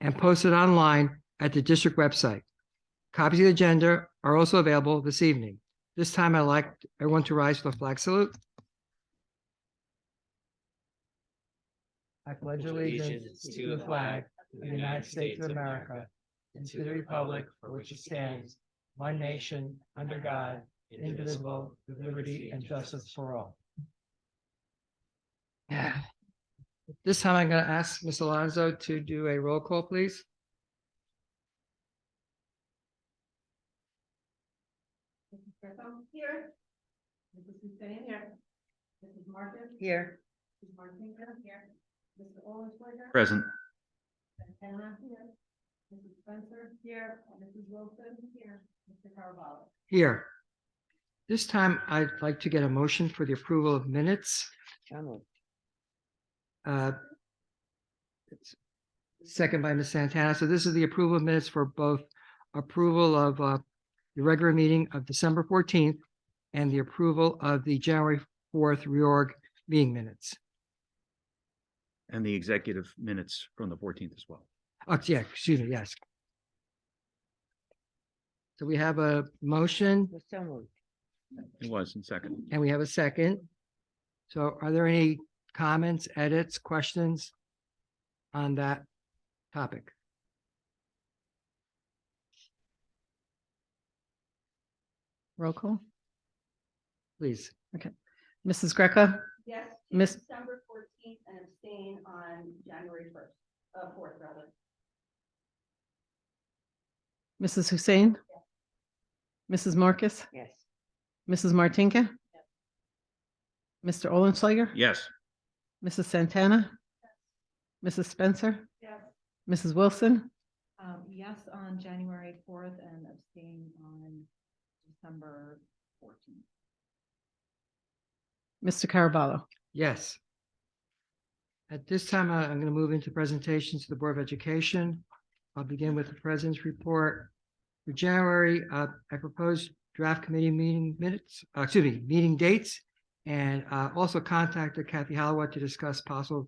and posted online at the district website. Copies of the agenda are also available this evening. This time, I'd like everyone to rise for the flag salute. I pledge allegiance to the flag of the United States of America and to the republic for which it stands, one nation, under God, indivisible, with liberty and justice for all. This time, I'm going to ask Ms. Alonso to do a roll call, please. Mrs. Greco here. Mrs. Hussein here. Mrs. Martin Here. Mrs. Martinez here. Mr. Olenschlager. Present. Santana here. Mrs. Spencer here. Mrs. Wilson here. Mr. Caraballo. Here. This time, I'd like to get a motion for the approval of minutes. It's second by Ms. Santana. So this is the approval of minutes for both approval of the regular meeting of December 14th and the approval of the January 4th reorg meeting minutes. And the executive minutes from the 14th as well. Oh, yeah, excuse me, yes. So we have a motion It was in second. and we have a second. So are there any comments, edits, questions on that topic? Roll call. Please. Mrs. Greco, Yes. Miss- December 14th and abstain on January 4th rather. Mrs. Hussein, Mrs. Marcus, Yes. Mrs. Martinka, Mr. Olenschlager, Yes. Mrs. Santana, Mrs. Spencer, Yes. Mrs. Wilson, Yes on January 4th and abstain on December 14th. Mr. Caraballo. Yes. At this time, I'm going to move into presentations to the Board of Education. I'll begin with the President's report. For January, I proposed draft committee meeting minutes, meeting dates, and also contacted Kathy Holloway to discuss possible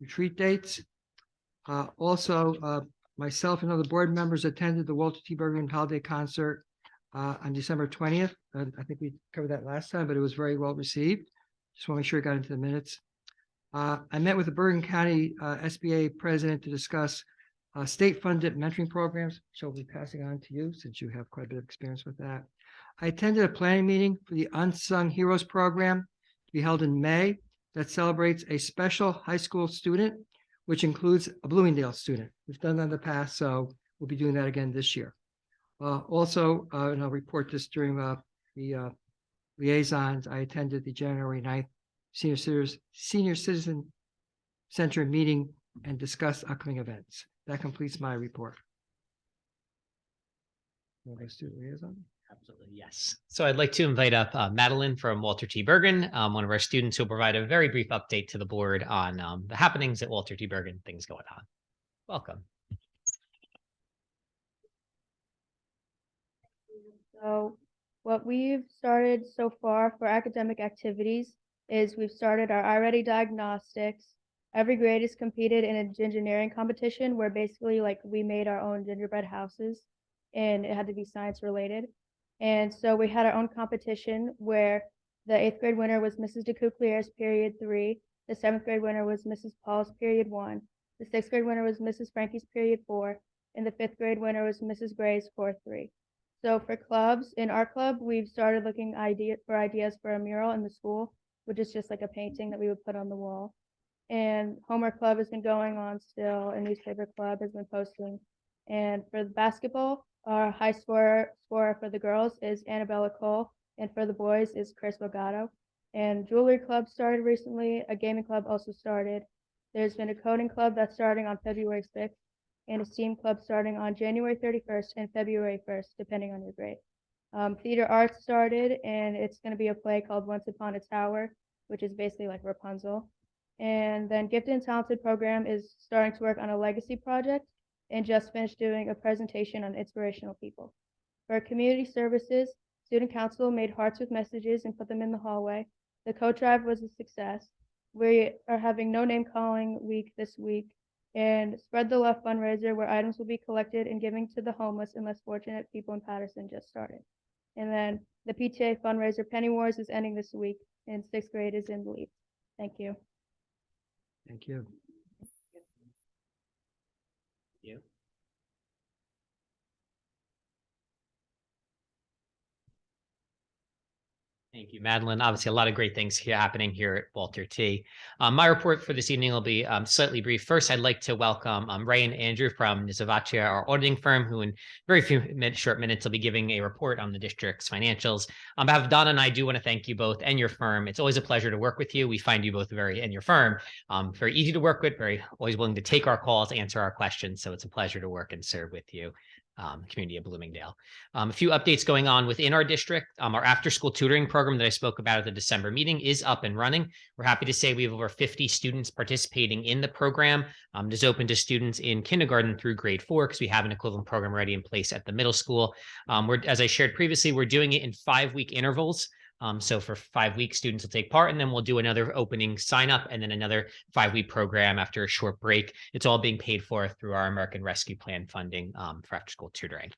retreat dates. Myself and other board members attended the Walter T. Bergen Holiday Concert on December 20th. I think we covered that last time, but it was very well received. Just want to make sure it got into the minutes. I met with the Bergen County SBA president to discuss state-funded mentoring programs, which I'll be passing on to you since you have quite a bit of experience with that. I attended a planning meeting for the Unsung Heroes program to be held in May that celebrates a special high school student, which includes a Bloomingdale student. We've done that in the past, so we'll be doing that again this year. And I'll report this during the liaisons, I attended the January 9th Senior Citizen Center meeting and discussed upcoming events. That completes my report. Student liaison? Absolutely, yes. So I'd like to invite up Madeline from Walter T. Bergen, one of our students who will provide a very brief update to the board on the happenings at Walter T. Bergen, things going on. Welcome. So what we've started so far for academic activities is we've started our iReady diagnostics. Every grade is competed in an engineering competition where basically like we made our own gingerbread houses and it had to be science related. And so we had our own competition where the 8th grade winner was Mrs. DeCouclier's period 3. The 7th grade winner was Mrs. Paul's period 1. The 6th grade winner was Mrs. Frankie's period 4. And the 5th grade winner was Mrs. Gray's 4-3. So for clubs, in our club, we've started looking for ideas for a mural in the school, which is just like a painting that we would put on the wall. And Homework Club has been going on still, and Newspaper Club has been posting. And for the basketball, our high scorer for the girls is Annabella Cole, and for the boys is Chris Bogato. And Jewelry Club started recently. A gaming club also started. There's been a coding club that's starting on February 6th. And a STEAM club starting on January 31st and February 1st, depending on your grade. Theater arts started, and it's going to be a play called Once Upon a Tower, which is basically like Rapunzel. And then Gifted and Talented program is starting to work on a legacy project and just finished doing a presentation on inspirational people. For community services, student council made hearts with messages and put them in the hallway. The coat drive was a success. We are having no name calling week this week. and Spread the Love fundraiser, where items will be collected and given to the homeless and less fortunate people in Patterson, just started. And then the PTA fundraiser Penny Wars is ending this week, and sixth grade is in the lead. Thank you. Thank you. You. Thank you, Madeline. Obviously, a lot of great things here happening here at Walter T. My report for this evening will be slightly brief. First, I'd like to welcome Ray and Andrew from Nizavatia, our auditing firm, who in very few short minutes will be giving a report on the district's financials. On behalf of Donna and I do want to thank you both and your firm. It's always a pleasure to work with you. We find you both and your firm very easy to work with, very always willing to take our calls, answer our questions. So it's a pleasure to work and serve with you. Community of Bloomingdale. A few updates going on within our district. Our after-school tutoring program that I spoke about at the December meeting is up and running. We're happy to say we have over 50 students participating in the program. It is open to students in kindergarten through grade 4 because we have an equivalent program already in place at the middle school. As I shared previously, we're doing it in 5-week intervals. So for 5 weeks, students will take part, and then we'll do another opening sign up and then another 5-week program after a short break. It's all being paid for through our American Rescue Plan funding for after school tutoring.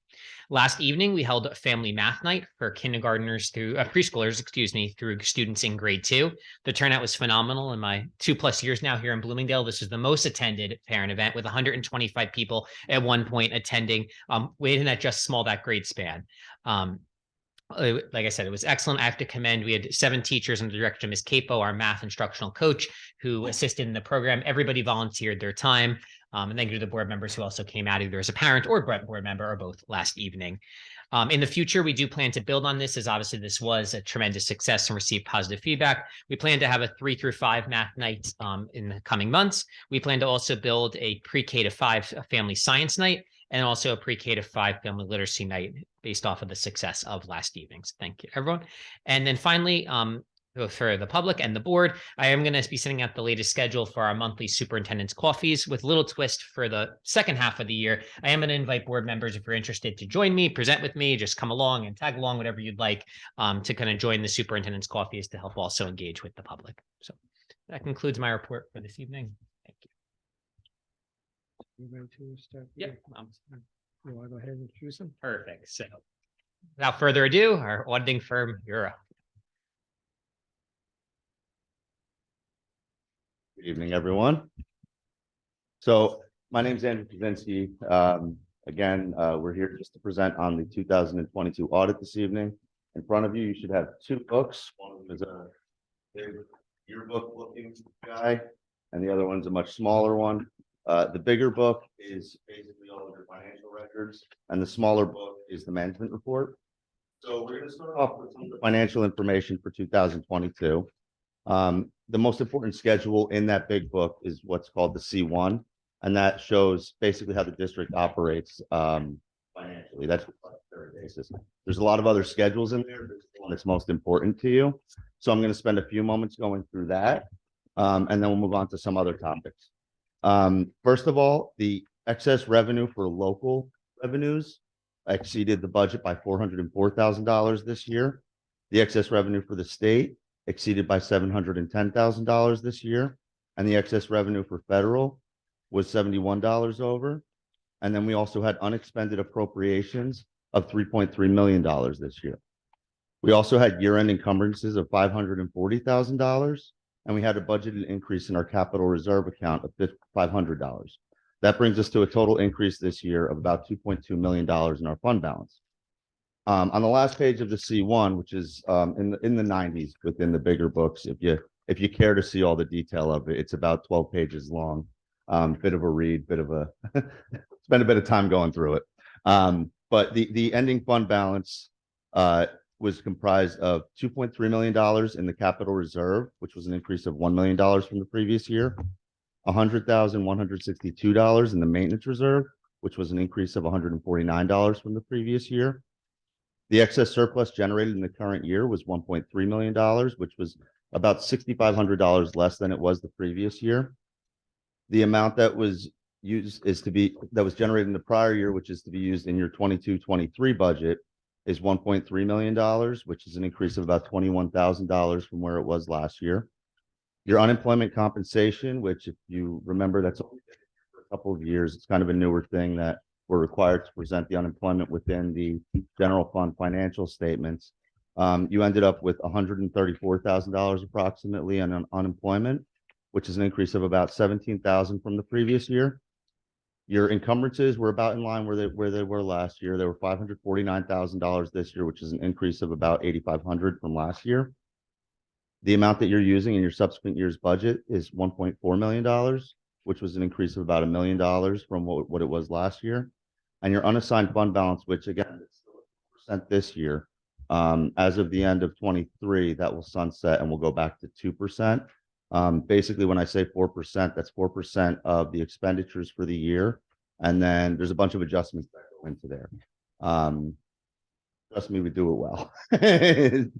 Last evening, we held a family math night for kindergartners through preschoolers, through students in grade 2. The turnout was phenomenal. In my 2+ years now here in Bloomingdale, this is the most attended parent event with 125 people at one point attending within that just small that grade span. Like I said, it was excellent. I have to commend, we had 7 teachers under the direction of Ms. Capo, our math instructional coach, who assisted in the program. Everybody volunteered their time. And thank you to the board members who also came out either as a parent or board member or both last evening. In the future, we do plan to build on this, as obviously this was a tremendous success and received positive feedback. We plan to have a 3 through 5 math night in the coming months. We plan to also build a pre-K to 5 family science night, and also a pre-K to 5 family literacy night based off of the success of last evening's. Thank you, everyone. And then finally, for the public and the board, I am going to be sending out the latest schedule for our monthly superintendent's coffees with a little twist for the second half of the year. I am going to invite board members, if you're interested, to join me, present with me, just come along and tag along, whatever you'd like, to kind of join the superintendent's coffees to help also engage with the public. So that concludes my report for this evening. Thank you. You ready to start? Yep. You want to go ahead and introduce them? Perfect. So without further ado, our auditing firm, you're up. Good evening, everyone. So my name is Andrew Kaczynski. Again, we're here just to present on the 2022 audit this evening. In front of you, you should have 2 books. One of them is a big yearbook looking guy, and the other one's a much smaller one. The bigger book is basically all of your financial records, and the smaller book is the management report. So we're going to start off with some of the financial information for 2022. The most important schedule in that big book is what's called the C1, and that shows basically how the district operates financially. That's on a third basis. There's a lot of other schedules in there, but it's the one that's most important to you. So I'm going to spend a few moments going through that, and then we'll move on to some other topics. First of all, the excess revenue for local revenues exceeded the budget by $404,000 this year. The excess revenue for the state exceeded by $710,000 this year, and the excess revenue for federal was $71 over. And then we also had unexpended appropriations of $3.3 million this year. We also had year-end encumbrances of $540,000. And we had a budgeted increase in our capital reserve account of $500. That brings us to a total increase this year of about $2.2 million in our fund balance. On the last page of the C1, which is in the 90s within the bigger books, if you care to see all the detail of it, it's about 12 pages long. Bit of a read, spend a bit of time going through it. But the ending fund balance was comprised of $2.3 million in the capital reserve, which was an increase of $1 million from the previous year, $100,162 in the maintenance reserve, which was an increase of $149 from the previous year. The excess surplus generated in the current year was $1.3 million, which was about $6,500 less than it was the previous year. The amount that was used that was generated in the prior year, which is to be used in your 22-23 budget, is $1.3 million, which is an increase of about $21,000 from where it was last year. Your unemployment compensation, which if you remember, that's only couple of years. It's kind of a newer thing that we're required to present the unemployment within the general fund financial statements. You ended up with $134,000 approximately on unemployment, which is an increase of about 17,000 from the previous year. Your encumbrances were about in line where they were last year. They were $549,000 this year, which is an increase of about 8,500 from last year. The amount that you're using in your subsequent year's budget is $1.4 million, which was an increase of about $1 million from what it was last year. And your unassigned fund balance, which again is still 1% this year, as of the end of 23, that will sunset and we'll go back to 2%. Basically, when I say 4%, that's 4% of the expenditures for the year. And then there's a bunch of adjustments that go into there. Trust me, we do it well. Don't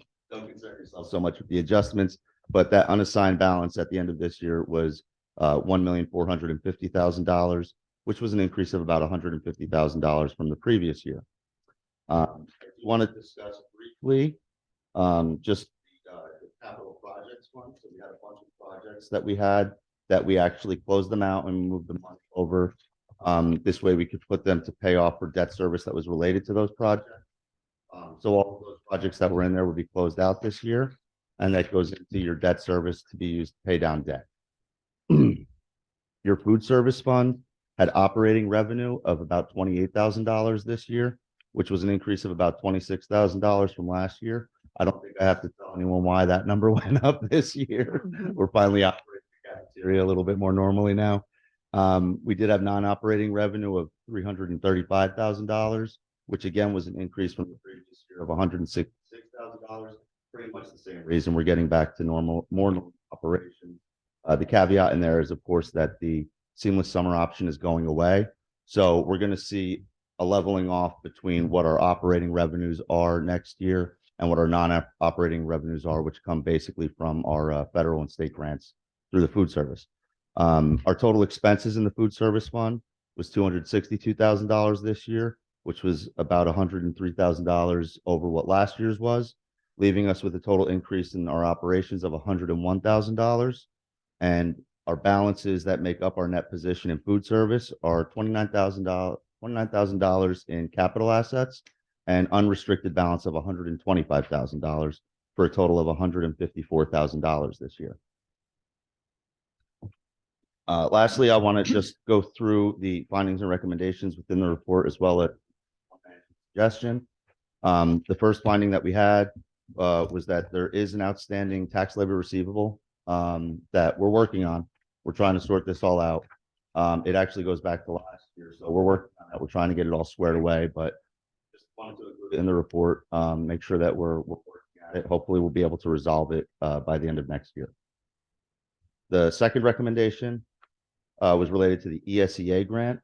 concern yourself so much with the adjustments, but that unassigned balance at the end of this year was $1,450,000, which was an increase of about $150,000 from the previous year. I want to discuss briefly just the capital projects fund. So we had a bunch of projects that we had that we actually closed them out and moved the money over. This way we could put them to pay off for debt service that was related to those projects. So all of those projects that were in there will be closed out this year, and that goes into your debt service to be used to pay down debt. Your food service fund had operating revenue of about $28,000 this year, which was an increase of about $26,000 from last year. I don't think I have to tell anyone why that number went up this year. We're finally operating the cafeteria a little bit more normally now. We did have non-operating revenue of $335,000, which again was an increase from the previous year of $166,000. Pretty much the same reason we're getting back to more normal operations. The caveat in there is, of course, that the seamless summer option is going away. So we're going to see a leveling off between what our operating revenues are next year and what our non-operating revenues are, which come basically from our federal and state grants through the food service. Our total expenses in the food service fund was $262,000 this year, which was about $103,000 over what last year's was, leaving us with a total increase in our operations of $101,000. And our balances that make up our net position in food service are $29,000 in capital assets and unrestricted balance of $125,000 for a total of $154,000 this year. Lastly, I want to just go through the findings and recommendations within the report as well as suggestion. The first finding that we had was that there is an outstanding tax levy receivable that we're working on. We're trying to sort this all out. It actually goes back to last year, so we're working on that. We're trying to get it all squared away, but just wanted to include it in the report, make sure that we're working at it. Hopefully, we'll be able to resolve it by the end of next year. The second recommendation was related to the ESEA grant.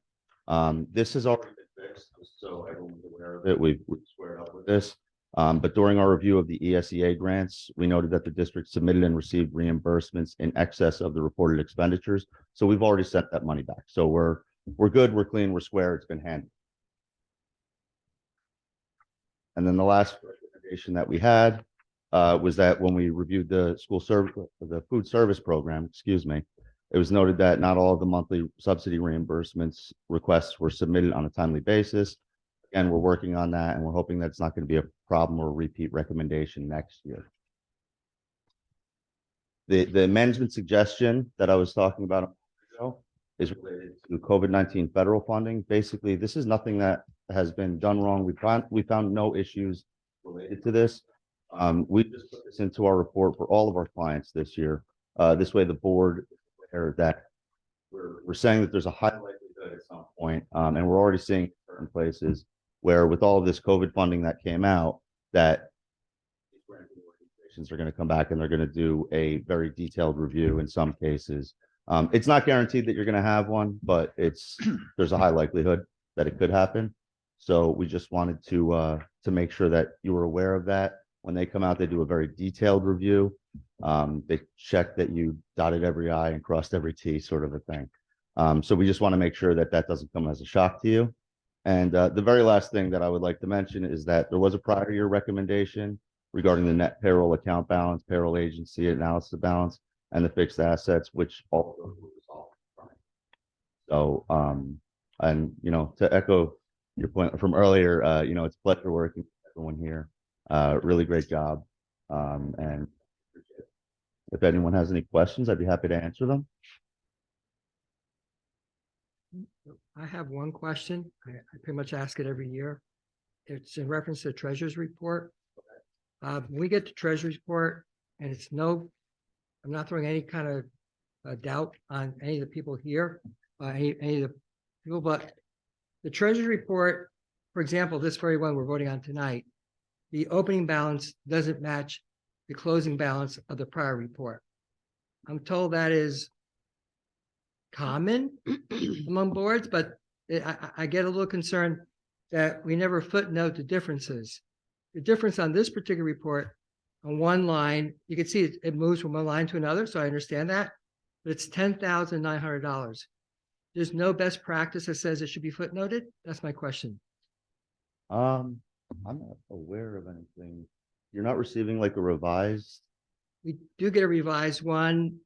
This has already been fixed, so everyone's aware of it. We've squared up with this. But during our review of the ESEA grants, we noted that the district submitted and received reimbursements in excess of the reported expenditures. So we've already sent that money back. So we're good, we're clean, we're square, it's been handled. And then the last recommendation that we had was that when we reviewed the food service program, excuse me, it was noted that not all of the monthly subsidy reimbursements requests were submitted on a timely basis. Again, we're working on that, and we're hoping that it's not going to be a problem or a repeat recommendation next year. The management suggestion that I was talking about a moment ago is related to COVID-19 federal funding. Basically, this is nothing that has been done wrong. We found no issues related to this. We just put this into our report for all of our clients this year. This way, the board is aware that we're saying that there's a high likelihood at some point, and we're already seeing certain places where, with all of this COVID funding that came out, that these granting organizations are going to come back and they're going to do a very detailed review in some cases. It's not guaranteed that you're going to have one, but there's a high likelihood that it could happen. So we just wanted to make sure that you were aware of that. When they come out, they do a very detailed review. They check that you dotted every I and crossed every T, sort of a thing. So we just want to make sure that that doesn't come as a shock to you. And the very last thing that I would like to mention is that there was a prior year recommendation regarding the net payroll account balance, payroll agency analysis of balance, and the fixed assets, which all of those were resolved. So, and, you know, to echo your point from earlier, you know, it's a pleasure working with everyone here. Really great job. And if anyone has any questions, I'd be happy to answer them. I have one question. I pretty much ask it every year. It's in reference to the treasurer's report. When we get the treasurer's report and it's no, I'm not throwing any kind of doubt on any of the people here, any of the people, but the treasurer's report, for example, this very one we're voting on tonight, the opening balance doesn't match the closing balance of the prior report. I'm told that is common among boards, but I get a little concerned that we never footnote the differences. The difference on this particular report, on one line, you can see it moves from one line to another, so I understand that, but it's $10,900. There's no best practice that says it should be footnoted? That's my question. I'm not aware of anything. You're not receiving like a revised, We do get a revised one,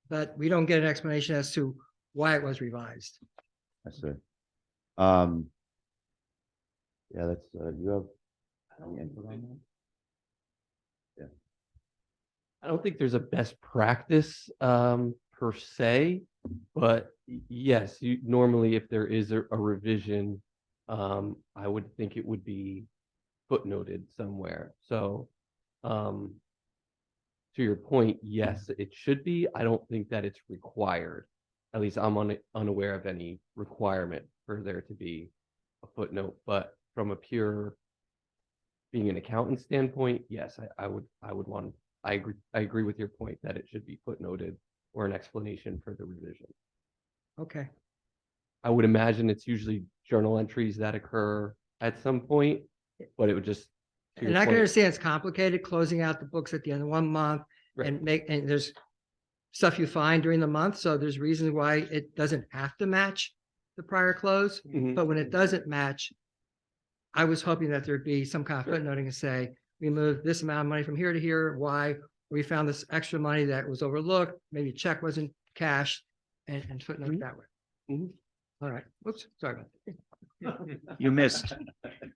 but we don't get an explanation as to why it was revised. I see. Yeah, that's, you have any input on that? I don't think there's a best practice per se, but yes, you normally if there is a revision, I would think it would be footnoted somewhere. So to your point, yes, it should be. I don't think that it's required. At least I'm unaware of any requirement for there to be a footnote, but from a pure being an accountant standpoint, yes, I would want. I agree with your point that it should be footnoted or an explanation for the revision. Okay. I would imagine it's usually journal entries that occur at some point, but it would just. to your And I can point- understand it's complicated closing out the books at the end of one month Right. and there's stuff you find during the month. So there's reasons why it doesn't have to match the prior close. Mhm. But when it doesn't match, I was hoping that there'd be some kind of footnoting to say, we moved this amount of money from here to here, why? We found this extra money that was overlooked, maybe a check wasn't cashed, and footnote Mhm. that way. Mhm. All right, whoops, sorry about that. You missed.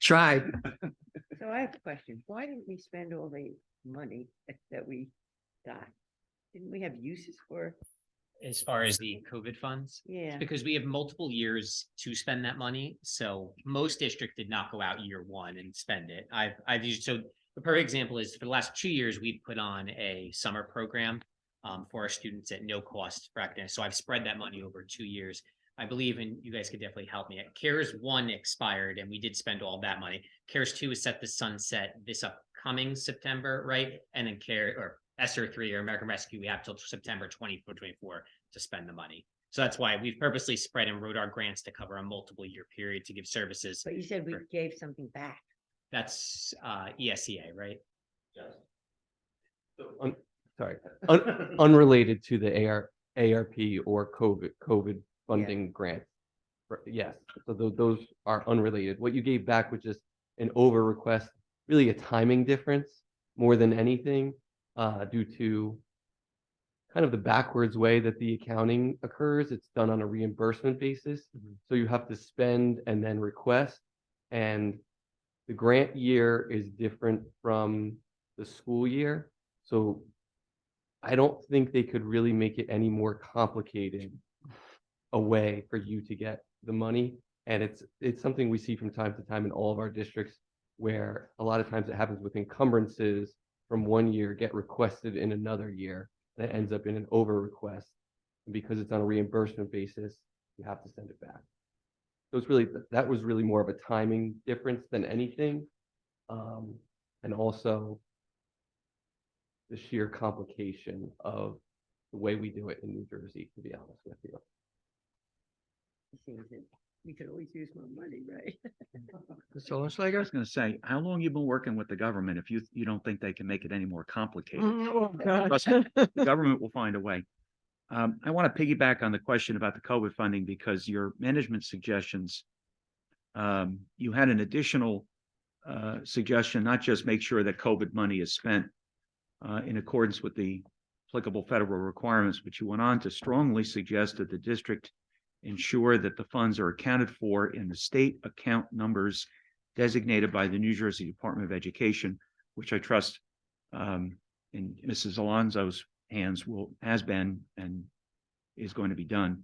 Tried. So I have a question. Why didn't we spend all the money that we got? Didn't we have uses for it? As far as the COVID funds, Yeah. because we have multiple years to spend that money. So most districts did not go out year one and spend it. I've used, so the perfect example is for the last 2 years, we've put on a summer program for our students at no cost for academics. So I've spread that money over 2 years. I believe, and you guys could definitely help me. CARES 1 expired and we did spend all that money. CARES 2 is set to sunset this upcoming September, right? And then ESSER 3 or American Rescue, we have till September 2024 to spend the money. So that's why we've purposely spread and wrote our grants to cover a multiple year period to give services. But you said we Sure. gave something back. That's ESEA, right? Sorry, unrelated to the ARP or COVID funding grant. Yes, so those are unrelated. What you gave back was just an over request, really a timing difference more than anything, due to kind of the backwards way that the accounting occurs. It's done on a reimbursement basis. So you have to spend and then request. And the grant year is different from the school year. So I don't think they could really make it any more complicated a way for you to get the money. And it's something we see from time to time in all of our districts, where a lot of times it happens with encumbrances from one year get requested in another year. And it ends up in an over request. And because it's on a reimbursement basis, you have to send it back. So it's really, that was really more of a timing difference than anything. And also the sheer complication of the way we do it in New Jersey, to be honest with you. It seems that we could always use more money, right? Mr. I Olenschlager? was going to say, how long you been working with the government if you don't think they can make it any more complicated? Oh, God. Trust me, the government will find a way. I want to piggyback on the question about the COVID funding because your management suggestions, you had an additional suggestion, not just make sure that COVID money is spent in accordance with the applicable federal requirements, but you went on to strongly suggest that the district ensure that the funds are accounted for in the state account numbers designated by the New Jersey Department of Education, which I trust in Mrs. Alonso's hands has been and is going to be done.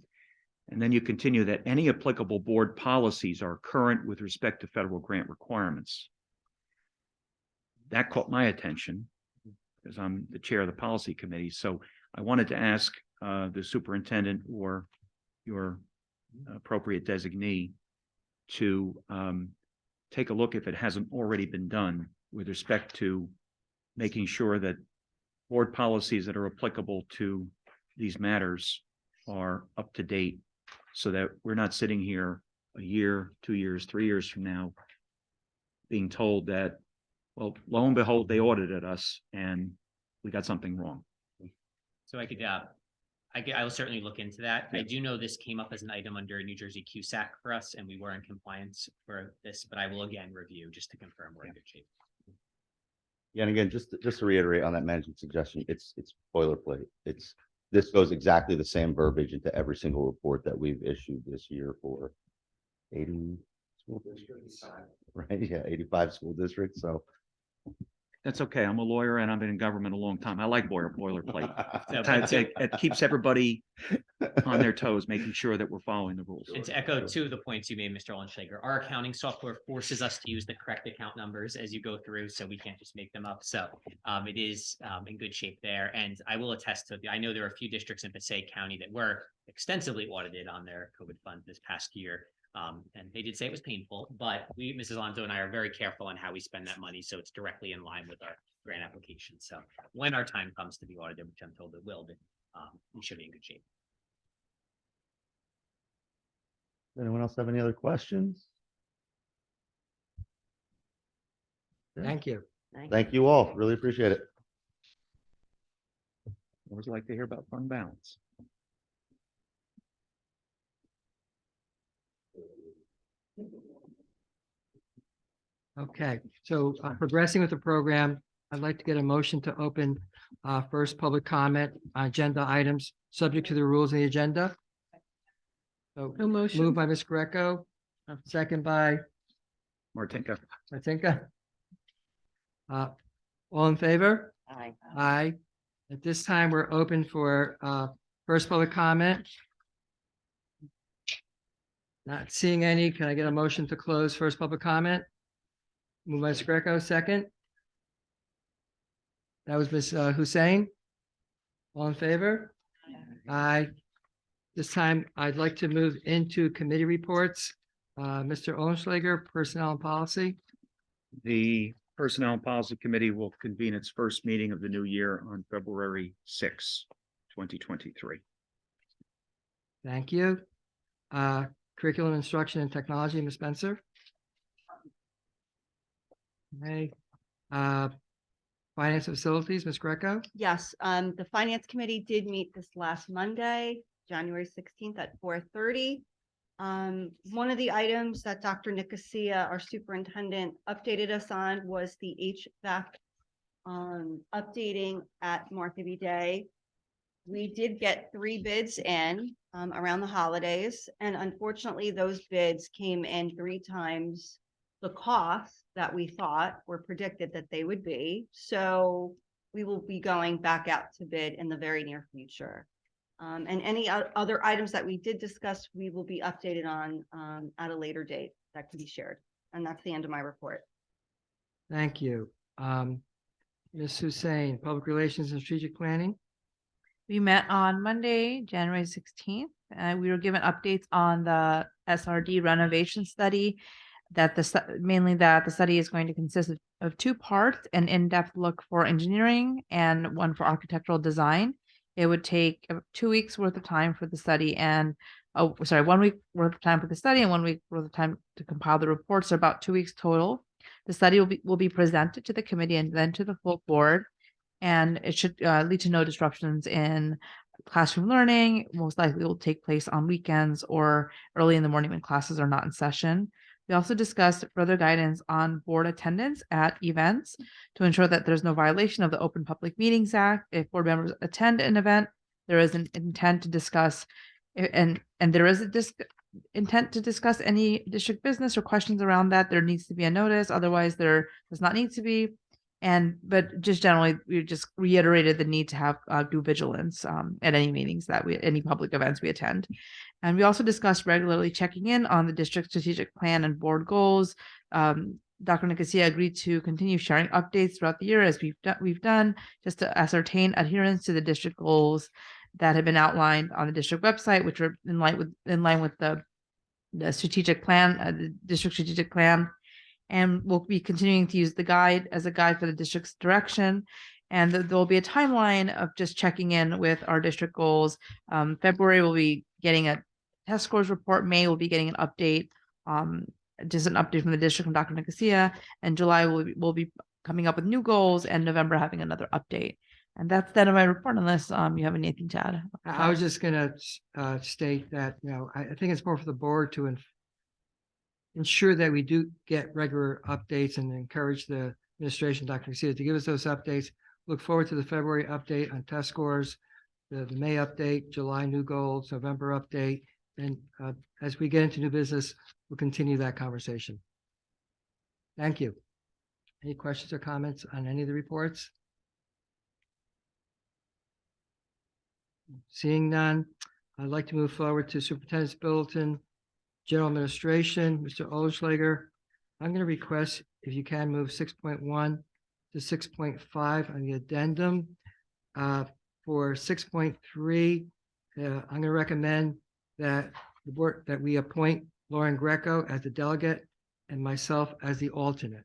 And then you continue that any applicable board policies are current with respect to federal grant requirements. That caught my attention because I'm the chair of the policy committee. So I wanted to ask the superintendent or your appropriate designee to take a look if it hasn't already been done with respect to making sure that board policies that are applicable to these matters are up to date so that we're not sitting here a year, 2 years, 3 years from now being told that, well, lo and behold, they audited us and we got something wrong. So I will certainly look into that. I do know this came up as an item under New Jersey QSAC for us, and we were in compliance for this, but I will again review just to confirm we're in good shape. Yeah, and again, just to reiterate on that management suggestion, it's boilerplate. This goes exactly the same verbiage into every single report that we've issued this year for 80 school districts, right? Yeah, 85 school districts. So That's okay. I'm a lawyer and I've been in government a long time. I like boilerplate. It keeps everybody on their toes, making sure that we're following the rules. And to echo two of the points you made, Mr. Ollenschlager, our accounting software forces us to use the correct account numbers as you go through, so we can't just make them up. So it is in good shape there. And I will attest to, I know there are a few districts in Passaic County that were extensively audited on their COVID fund this past year. And they did say it was painful, but Mrs. Alonso and I are very careful on how we spend that money. So it's directly in line with our grant application. So when our time comes to be audited, which I'm told it will, but we should be in good shape. anyone else have any other questions? Thank you. Thank you all. Really appreciate it. Always like to hear about fund balance. Okay, so progressing with the program, I'd like to get a motion to open first public comment on agenda items, subject to the rules of the agenda. So No motion. moved by Ms. Greco, second by Martinka. Martinka. All in favor? Aye. Aye. At this time, we're open for first public comment. Not seeing any. Can I get a motion to close first public comment? Move by Ms. Greco, second. That was Ms. Hussein. All in favor? Aye. This time, I'd like to move into committee reports. Mr. Ollenschlager, Personnel and Policy. The Personnel and Policy Committee will convene its first meeting of the new year on February 6, 2023. Thank you. Curriculum, Instruction, and Technology, Ms. Spencer. Okay. Finance and Facilities, Ms. Greco. Yes, the Finance Committee did meet this last Monday, January 16th at 4:30. One of the items that Dr. Nicosia, our superintendent, updated us on was the HVAC updating at Martha B. Day. We did get 3 bids in around the holidays, and unfortunately, those bids came in 3 times the cost that we thought were predicted that they would be. So we will be going back out to bid in the very near future. And any other items that we did discuss, we will be updated on at a later date that can be shared. And that's the end of my report. Thank you. Ms. Hussein, Public Relations and Strategic Planning. We met on Monday, January 16th, and we were given updates on the SRD renovation study that mainly that the study is going to consist of 2 parts, an in-depth look for engineering and one for architectural design. It would take 2 weeks worth of time for the study and 1 week worth of time for the study and 1 week worth of time to compile the reports. So about 2 weeks total. The study will be presented to the committee and then to the full board, and it should lead to no disruptions in classroom learning. Most likely will take place on weekends or early in the morning when classes are not in session. We also discussed further guidance on board attendance at events to ensure that there's no violation of the Open Public Meetings Act. If board members attend an event, there is an intent to discuss And there is a intent to discuss any district business or questions around that, there needs to be a notice, otherwise there does not need to be. But just generally, we just reiterated the need to have due vigilance at any meetings any public events we attend. And we also discussed regularly checking in on the district strategic plan and board goals. Dr. Nicosia agreed to continue sharing updates throughout the year as we've done, just to ascertain adherence to the district goals that have been outlined on the district website, which are in line with the strategic plan, the district strategic plan. And we'll be continuing to use the guide as a guide for the district's direction. And there will be a timeline of just checking in with our district goals. February, we'll be getting a test scores report. May, we'll be getting an update, just an update from the district from Dr. Nicosia. And July, we'll be coming up with new goals, and November having another update. And that's the end of my report, unless you have anything to add. I was just gonna state that, I think it's more for the board to ensure that we do get regular updates and encourage the administration, Dr. Garcia, to give us those updates. Look forward to the February update on test scores, the May update, July new goals, November update. And as we get into new business, we'll continue that conversation. Thank you. Any questions or comments on any of the reports? Seeing none, I'd like to move forward to Superintendent's Bulletin, General Administration, Mr. Oldschlager. I'm going to request, if you can, move 6.1 to 6.5 on the addendum. For 6.3, I'm going to recommend that the board, that we appoint Lauren Greco as the delegate and myself as the alternate.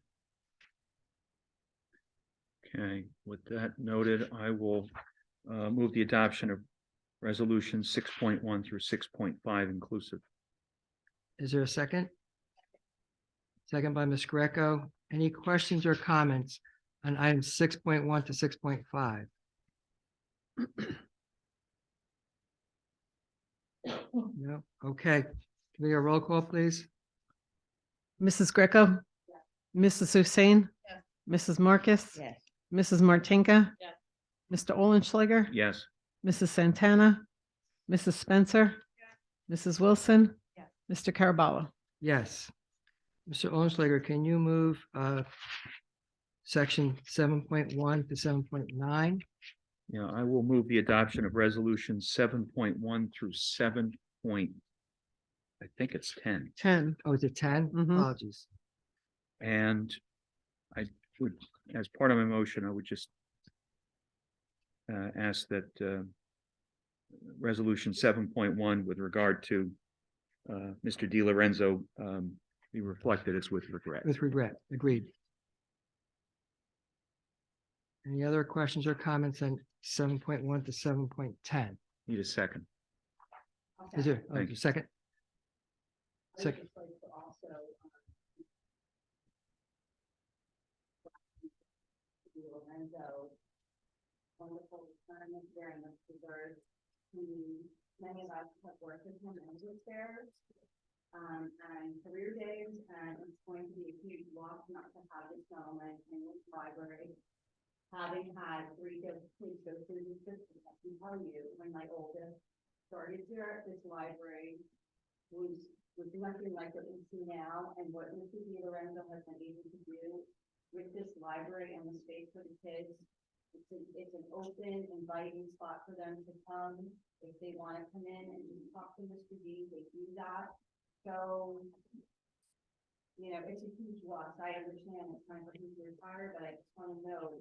Okay, with that noted, I will move the adoption of resolution 6.1 through 6.5 inclusive. Is there a second? Second by Ms. Greco. Any questions or comments on items 6.1 to 6.5? No. Okay. Can we get a roll call, please? Mrs. Greco? Mrs. Hussein? Mrs. Marcus? Yes. Mrs. Martinka? Mr. Olenschlager? Yes. Mrs. Santana? Mrs. Spencer? Mrs. Wilson? Mr. Caraballo? Yes. Mr. Olenschlager, can you move section 7.1 to 7.9? Yeah, I will move the adoption of resolution 7.1 through 7. I think it's 10. 10. Oh, is it 10? Mhm. Apologies. And I would, as part of my motion, I would just ask that resolution 7.1 with regard to Mr. Di Lorenzo be reflected as with regret. With regret. Agreed. Any other questions or comments on 7.1 to 7.10? Need a second. Is there Thank a you. second? Second. Wonderful retirement very much deserved. Many of us have worked with him and his there, and career days, and it's going to be a huge loss not to have this gentleman in this library. Having had 3 kids go through the system, I can tell you, when my oldest started here at this library, was nothing like what we see now, and what Mr. Di Lorenzo has been able to do with this library and the space for the kids. It's an open, inviting spot for them to come. If they want to come in and just talk to Mr. D, they do that. So, it's a huge loss. I understand it's time for him to retire, but I just want to know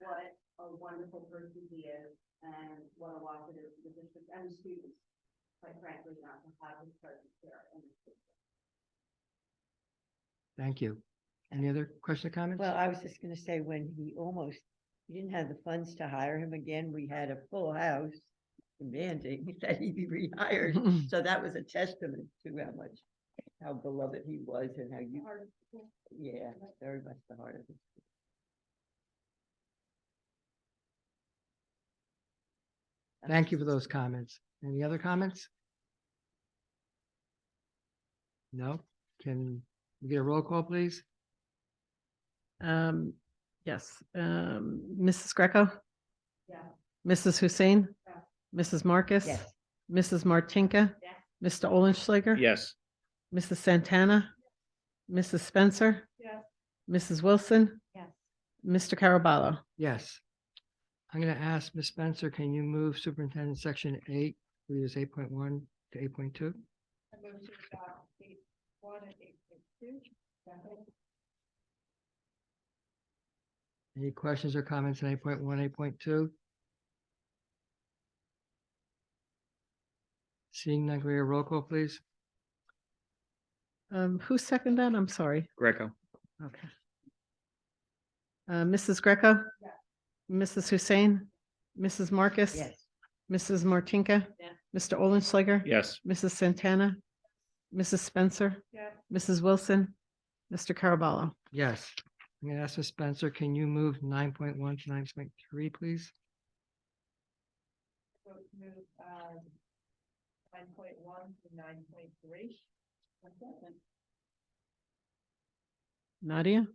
what a wonderful person he is and what a loss it is to the district and the students, quite frankly, not to have his presence there in the district. Thank you. Any other questions or comments? Well, I was just gonna say, when we didn't have the funds to hire him again, we had a full house demanding that he be rehired. So that was a testament to how beloved he was and how yeah, very much the heart of it. Thank you for those comments. Any other comments? No? Can we get a roll call, please? Yes. Mrs. Greco? Yeah. Mrs. Hussein? Mrs. Marcus? Yes. Mrs. Martinka, Mr. Olenschlager. Yes. Mrs. Santana, Mrs. Spencer. Mrs. Wilson, Yes. Mr. Caraballo. Yes. I'm going to ask Ms. Spencer, can you move Superintendent Section 8, we use 8.1 to 8.2? Any questions or comments on 8.1, 8.2? Seeing none, can we have a roll call, please? Who seconded that? I'm sorry. Greco. Okay. Mrs. Greco? Mrs. Hussein? Mrs. Marcus? Yes. Mrs. Martinka? Yeah. Mr. Olenschlager? Yes. Mrs. Santana? Mrs. Spencer? Mrs. Wilson? Mr. Caraballo. Yes. I'm going to ask Ms. Spencer, can you move 9.1 to 9.3, please? 9.1 to 9.3. Nadia?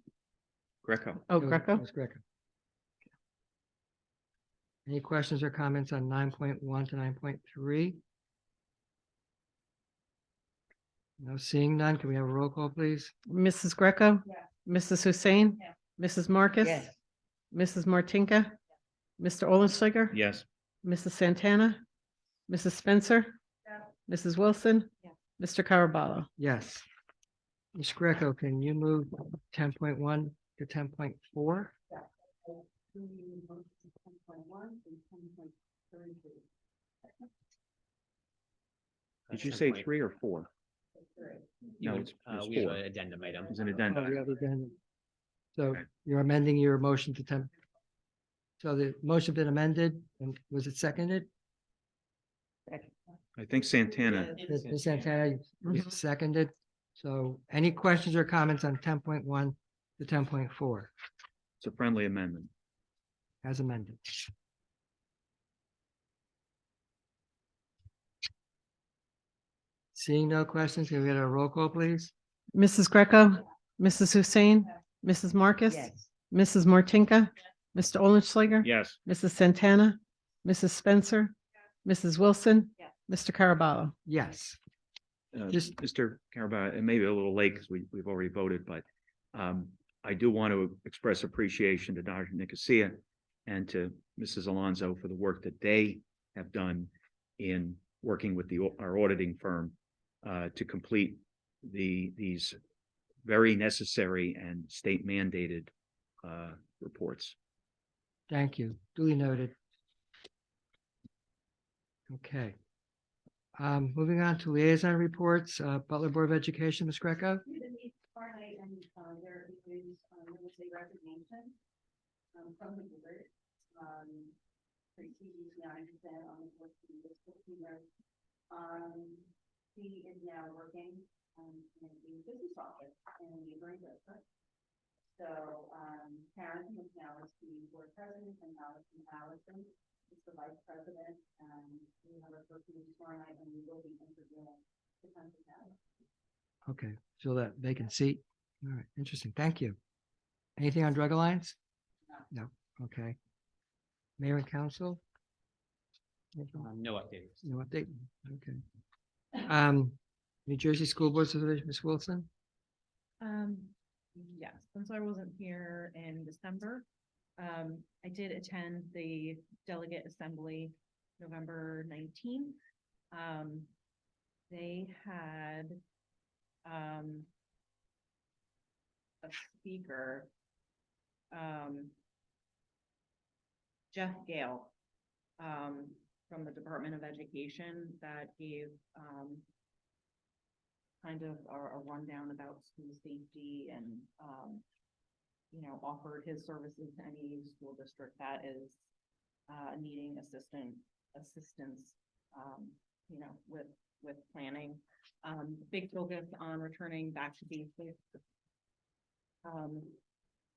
Greco. Oh, It was- Greco? it was Greco. Any questions or comments on 9.1 to 9.3? No, seeing none, can we have a roll call, please? Mrs. Greco? Mrs. Hussein? Mrs. Marcus? Yes. Mrs. Martinka? Mr. Olenschlager? Yes. Mrs. Santana? Mrs. Spencer? Mrs. Wilson? Mr. Caraballo. Yes. Ms. Greco, can you move 10.1 to 10.4? Did you say 3 or 4? No, it's We have 4. an addendum item. It's an Oh, addendum. we have addendum. So Okay. you're amending your motion to 10. So the motion been amended, and was it seconded? I think Santana. Ms. Santana, you seconded. So any questions or comments on 10.1 to 10.4 It's a friendly amendment. as amended? Seeing no questions, can we get a roll call, please? Mrs. Greco? Mrs. Hussein? Mrs. Marcus? Yes. Mrs. Martinka? Mr. Olenschlager? Yes. Mrs. Santana? Mrs. Spencer? Mrs. Wilson? Mr. Caraballo. Yes. Just Mr. Carabao, it may be a little late because we've already voted, but I do want to express appreciation to Dr. Nicosia and to Mrs. Alonso for the work that they have done in working with our auditing firm to complete these very necessary and state mandated reports. Thank you. Duly noted. Okay. Moving on to liaison reports, Butler Board of Education, Ms. Greco. Fahrenheit and there is a resignation from the board. Tracy is now understand on the board for this 15 years. She is now working in the business office in the neighboring district. So Karen is now the board president and Allison is the vice president. We have a person tomorrow night and we will be interviewing the country now. Okay, fill that vacant seat. All right, interesting. Thank you. Anything on Drug Alliance? No. Okay. Mayor and council? No updates. No update? Okay. New Jersey School Board Association, Ms. Wilson? Yes, since I wasn't here in December, I did attend the delegate assembly November 19th. They had a speaker, Jeff Gale, from the Department of Education that gave kind of a rundown about school safety and offered his services to any school district that is needing assistance with planning. Big focus on returning back to basics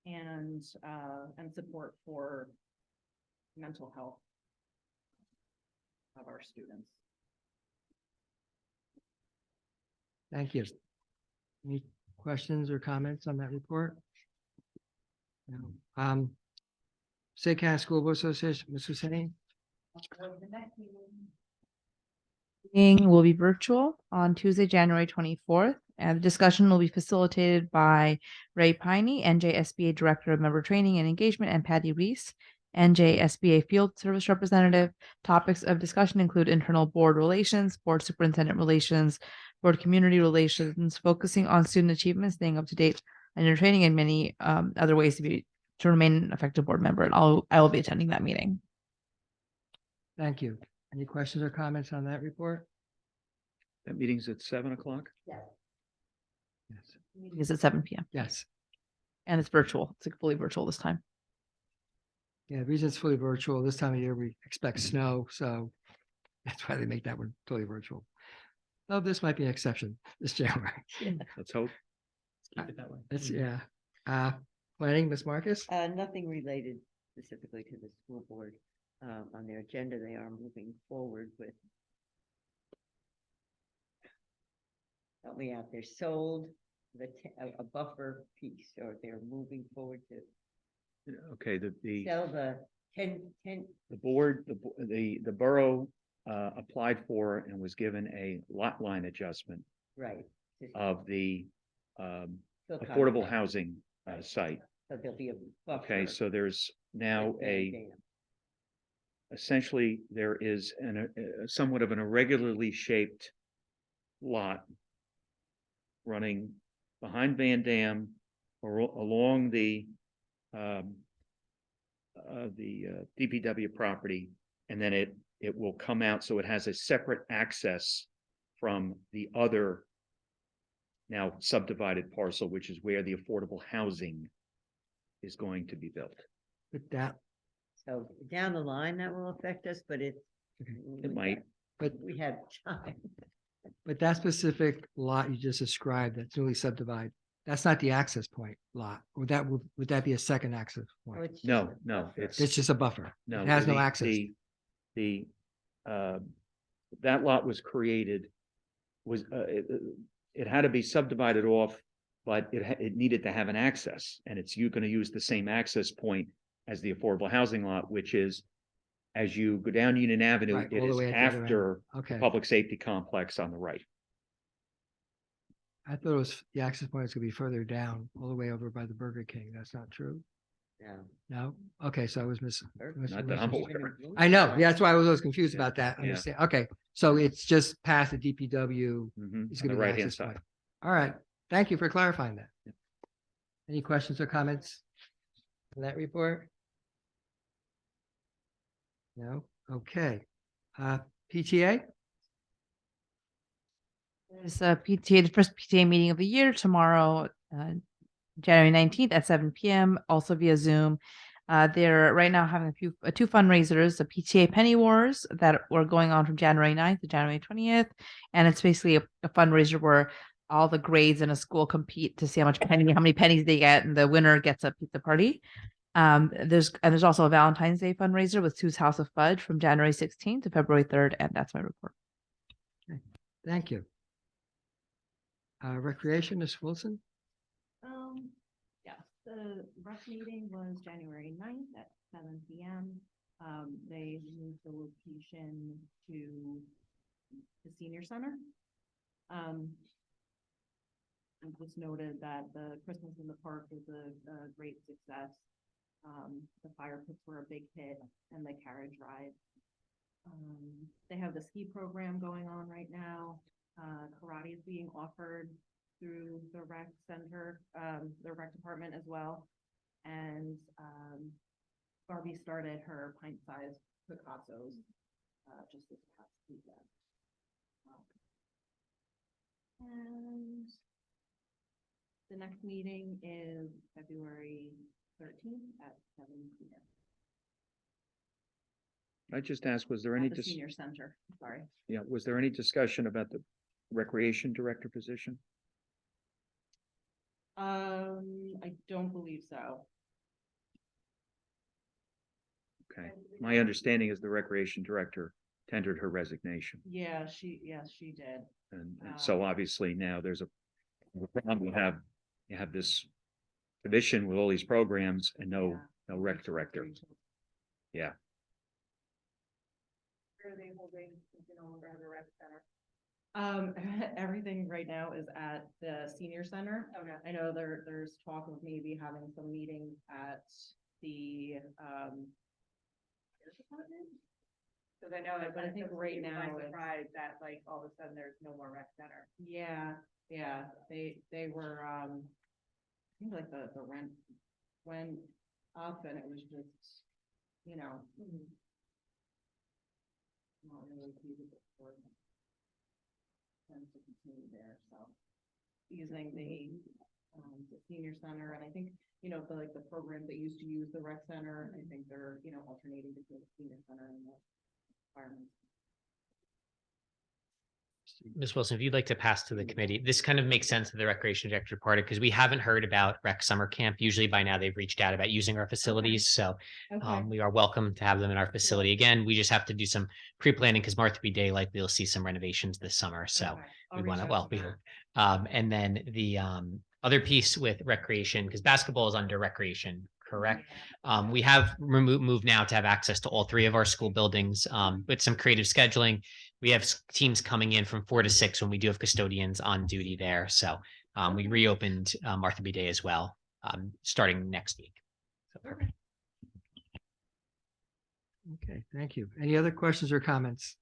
and support for mental health of our students. Thank you. Any questions or comments on that report? No. State County School Board Association, Ms. Hussein? The next meeting Meeting will be virtual on Tuesday, January 24th, and the discussion will be facilitated by Ray Piney, NJSBA Director of Member Training and Engagement, and Patty Reese, NJSBA Field Service Representative. Topics of discussion include internal board relations, board superintendent relations, board community relations, focusing on student achievement, staying up to date on your training, and many other ways to remain an effective board member. And I will be attending that meeting. Thank you. Any questions or comments on that report? That meeting's at 7 o'clock? Yes. Meeting is at 7 p.m. Yes. and it's virtual. It's like fully virtual this time. Yeah, the reason it's fully virtual, this time of year, we expect snow, so that's why they make that one totally virtual. Oh, this might be an exception this January. Let's hope. That's, yeah. Planning, Ms. Marcus? Nothing related specifically to the school board. On their agenda, they are moving forward with. Help me out, they're sold a buffer piece, or they're moving forward to Okay, the sell the 10. the board, the borough applied for and was given a lot line adjustment Right. of the Still affordable contract. housing site. So there'll be a buffer. Okay, so there's now with Van Dam. essentially there is somewhat of an irregularly shaped lot running behind Van Dam or along the DPW property, and then it will come out, so it has a separate access from the other now subdivided parcel, which is where the affordable housing is going to be built. With that, So down the line, that will affect us, but It might. but, we have time. but that specific lot you just described, that's newly subdivided, that's not the access point lot. Would that be a second access Oh, point? it's just No, a no, buffer. It's just a buffer. No, It has no the- access. That lot was created, it had to be subdivided off, but it needed to have an access, and you're gonna use the same access point as the affordable housing lot, which is as you go down Union Avenue, Right, it all the is way at the other end. after Okay, public safety complex on the right. I thought it was, the access point is gonna be further down, all the way over by the Burger King. That's not true? Yeah. No? Okay, so I was Not that I'm aware. I know, yeah, that's why I was always confused Yeah, about that. yeah. Understand, okay, so it's just past the DPW. Mhm, It's on gonna the be the right-hand access side. point. All right, thank you for clarifying that. Any questions or comments on that report? No, okay. PTA? There's a PTA, the first PTA meeting of the year tomorrow, January 19th at 7 p.m. also via Zoom. They're right now having two fundraisers, the PTA Penny Wars that were going on from January 9th to January 20th. And it's basically a fundraiser where all the grades in a school compete to see how many pennies they get, and the winner gets a pizza party. There's also a Valentine's Day fundraiser with Sue's House of Fudge from January 16th to February 3rd, and that's my report. Thank you. Recreation, Ms. Wilson? Yes, the rec meeting was January 9th at 7 p.m. They moved the location to the senior center. It was noted that the Christmas in the park was a great success. The fire pits were a big hit, and the carriage ride. They have the ski program going on right now. Karate is being offered through the rec center, the rec department as well. And Barbie started her pint-sized Picassos just this past weekend. And the next meeting is February 13th at 7 p.m. I just asked, was there any, At the senior center, sorry. was there any discussion about the recreation director position? I don't believe so. Okay, my understanding is the recreation director tendered her resignation. Yeah, yes, she did. And so obviously now you have this commission with all these programs and no rec director. Yeah. Where are they holding, no longer have a rec center? Everything right now is at the senior center. Okay. I know there's talk of maybe having some meetings at the, fire department. Cause I know, but I think right now it's surprised that like all of a sudden there's no more rec center. Yeah, they were, I think like the rent went up and it was just, you know. Not really feasible for them to continue there, so. Using the senior center, and I think, you know, the programs that used to use the rec center, I think they're, you know, alternating between the senior center and the firemen. Ms. Wilson, if you'd like to pass to the committee, this kind of makes sense to the recreation director part because we haven't heard about rec summer camp. Usually by now they've reached out about using our facilities. So we are welcome to have them in our facility. Again, we just have to do some pre-planning because Martha B. Day likely will see some renovations this summer. So we want to, well, we hope. And then the other piece with recreation, because basketball is under recreation, correct? We have moved now to have access to all three of our school buildings with some creative scheduling. We have teams coming in from 4 to 6 when we do have custodians on duty there. So we reopened Martha B. Day as well, starting next week. So perfect. Okay, thank you. Any other questions or comments?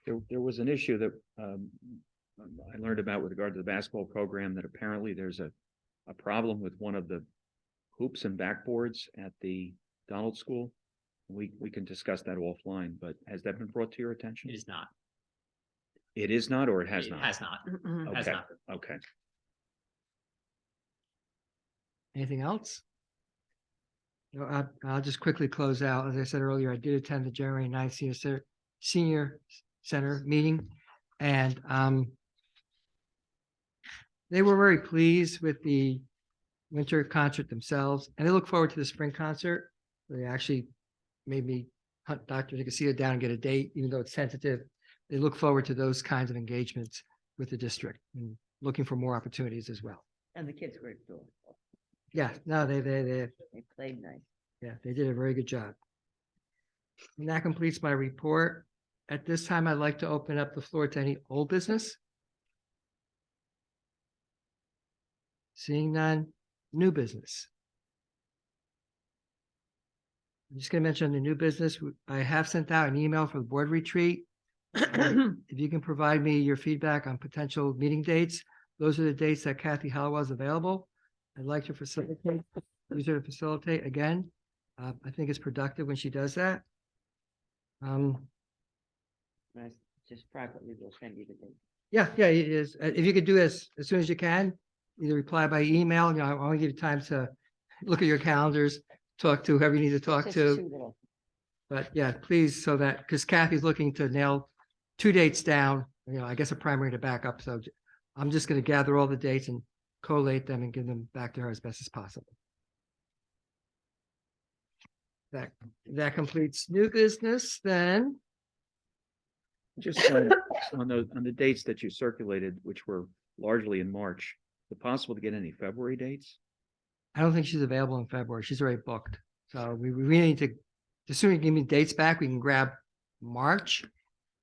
There was an issue that I learned about with regard to the basketball program, that apparently there's a problem with one of the hoops and backboards at the Donald School. We can discuss that offline, but has that been brought to your attention? It is not. It is not, or it has not? It has not. Has Okay, not. okay. Anything else? No, I'll just quickly close out. As I said earlier, I did attend the January 9th Senior Center meeting, and they were very pleased with the winter concert themselves, and they look forward to the spring concert. They actually made me hunt Dr. Nicosia down and get a date, even though it's tentative. They look forward to those kinds of engagements with the district and looking for more opportunities as well. And the kids were adorable. Yeah, no, they played nice. yeah, they did a very good job. And that completes my report. At this time, I'd like to open up the floor to any old business. Seeing none, new business. I'm just going to mention the new business. I have sent out an email for the board retreat. If you can provide me your feedback on potential meeting dates, those are the dates that Kathy Hallowell is available. I'd like to facilitate, use her to facilitate again. I think it's productive when she does that. Nice. Just privately, we'll send you the date. Yeah, it is. If you could do this as soon as you can, either reply by email, you know, I want to give you time to look at your calendars, talk to whoever you need to talk to. But yeah, please, so that, because Kathy's looking to nail 2 dates down, you know, I guess a primary to backup. So I'm just going to gather all the dates and collate them and give them back to her as best as possible. That completes new business then. Just on the dates that you circulated, which were largely in March, is it possible to get any February dates? I don't think she's available in February. She's already booked. So we need to, the sooner you give me dates back, we can grab March.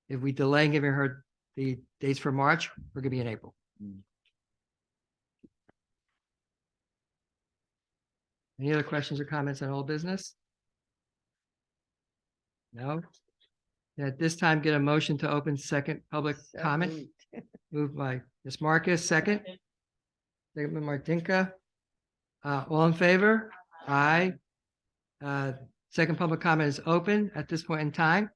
If we delay giving her the dates for March, we're gonna be in April. Any other questions or comments on old business? No? At this time, get a motion to open second public comment. Moved by Ms. Marcus, second. Second by Martinka. All in favor? Aye. Second public comment is open at this point in time.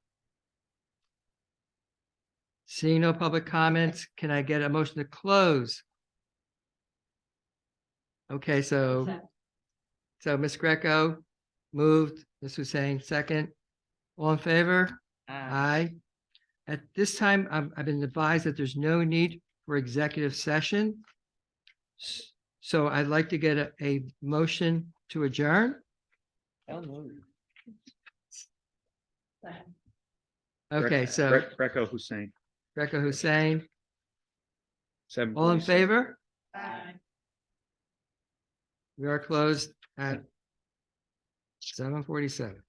Seeing no public comments, can I get a motion to close? Okay, so Ms. Greco moved, Ms. Hussein second. All in favor? Aye. At this time, I've been advised that there's no need for executive session. So I'd like to get a motion to adjourn. Okay, so Greco Hussein. Greco Hussein, 7:47. all in favor? We are closed at 7:47.